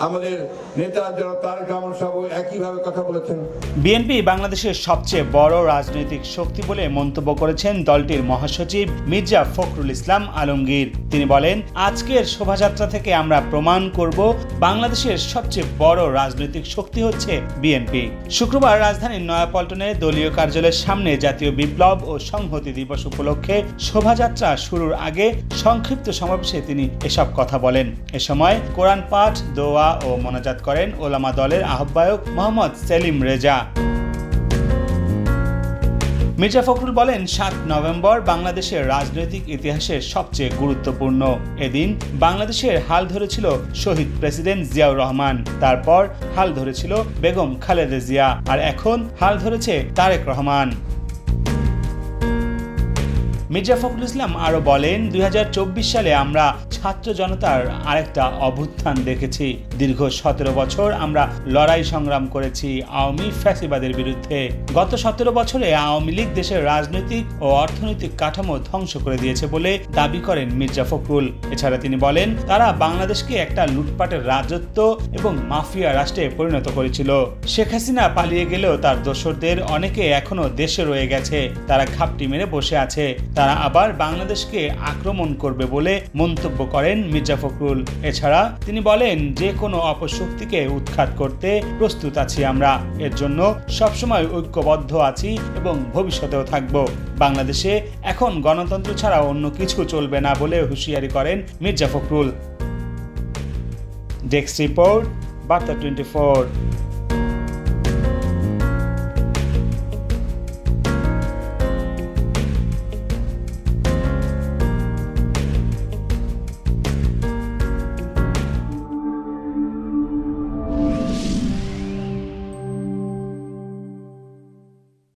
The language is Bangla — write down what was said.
আমাদের নেতা জনাব তারেক রহমান সাহেব একইভাবে কথা বলেছেন। বিএনপি বাংলাদেশের সবচেয়ে বড় রাজনৈতিক শক্তি বলে মন্তব্য করেছেন দলটির মহাসচিব মির্জা ফখরুল ইসলাম আলমগীর। তিনি বলেন, আজকের শোভাযাত্রা থেকে আমরা প্রমাণ করব বাংলাদেশের সবচেয়ে বড় রাজনৈতিক শক্তি হচ্ছে বিএনপি। শুক্রবার রাজধানীর নয়াপল্টনে দলীয় কার্যালয়ের সামনে জাতীয় বিপ্লব ও সংহতি দিবস উপলক্ষে শোভাযাত্রা শুরুর আগে সংক্ষিপ্ত সমাবেশে তিনি এসব কথা বলেন। এ সময় কোরআন পাঠ, দোয়া ও মোনাজাত করেন ওলামা দলের আহ্বায়ক মোহাম্মদ সেলিম রেজা। মির্জা ফখরুল বলেন, ৭ নভেম্বর বাংলাদেশের রাজনৈতিক ইতিহাসের সবচেয়ে গুরুত্বপূর্ণ। এদিন বাংলাদেশের হাল ধরেছিল শহীদ প্রেসিডেন্ট জিয়াউর রহমান, তারপর হাল ধরেছিল বেগম খালেদা জিয়া, আর এখন হাল ধরেছে তারেক রহমান। মির্জা ফখরুল ইসলাম আরো বলেন, ২০২৪ সালে আমরা ছাত্র জনতার আরেকটা অভ্যুত্থান দেখেছি। দীর্ঘ ১৭ বছর আমরা লড়াই সংগ্রাম করেছি আওয়ামী ফ্যাসিবাদের বিরুদ্ধে। গত ১৭ বছরে আওয়ামী লীগ দেশের রাজনৈতিক ও অর্থনৈতিক কাঠামো ধ্বংস করে দিয়েছে বলে দাবি করেন মির্জা ফখরুল। এছাড়া তিনি বলেন, তারা বাংলাদেশকে একটা লুটপাটের রাজত্ব এবং মাফিয়া রাষ্ট্রে পরিণত করেছিল। শেখ হাসিনা পালিয়ে গেলেও তার দোসরদের অনেকে এখনো দেশে রয়ে গেছে। তারা ঘাপটি মেরে বসে আছে। তারা আবার বাংলাদেশকে আক্রমণ করবে বলে মন্তব্য করেন মির্জা ফখরুল। এছাড়া তিনি বলেন, যে কোনো অপশক্তিকে উৎখাত করতে প্রস্তুত আছি আমরা। এর জন্য সবসময় ঐক্যবদ্ধ আছি এবং ভবিষ্যতেও থাকব। বাংলাদেশে এখন গণতন্ত্র ছাড়া অন্য কিছু চলবে না বলে হুঁশিয়ারি করেন মির্জা ফখরুল। ডেস্ক রিপোর্ট, বার্তা 24।